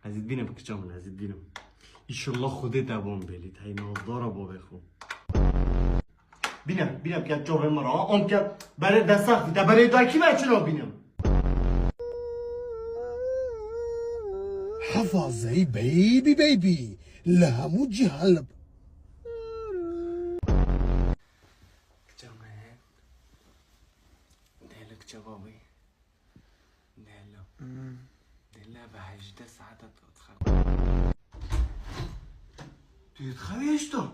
عزیز بینم بکچامون عزیز بینم ایشالله خودت دوام بلید های نازدارا با بخون بینم که جوه مرا آم که برای دست ده برای داکی بچه را بینم حفاظي بيبي لهمو جهلب کچامه دهلو کچابابی دهلو به 18 ساعت تدخل توی تخویش تو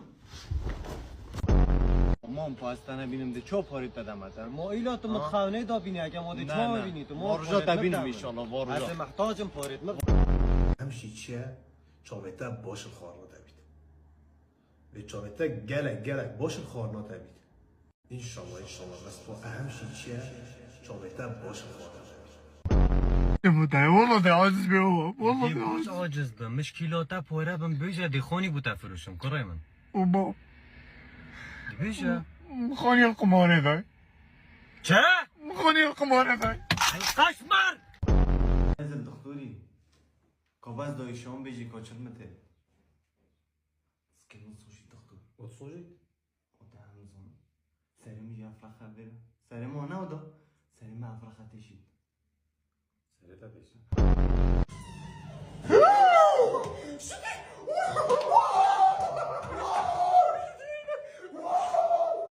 مام پاستانه بینم ده چه پارید دادم اتر ما ایلات مخاونه دا بینی اگه ما ده چه بینی تو ما وارجا تبینم ایشالله از وارجا محتاجم پارید همشي چیه چاوتا باش خارنا تبید به چاوتا گلک باش خارنا تبید انشالله بس تو اهمشي چیه چاوتا باش خارنا تبید والله ده عاجز بيه والله ده مش عاجز ده مشکلاتا پاره بم بیجه دی خونی بوده فروشم کرای من وما دی بیجه خاني القماري ذاي چه؟ خاني القماري ذاي قشمر عزیز دکتری کاباز دایشان بیجی کاچر مته سکمون سوشی دکتر وتصوجي o da همزون سریم یا افرخه بره سریم آنه او دا سریم افرخه تشید سريتا بيش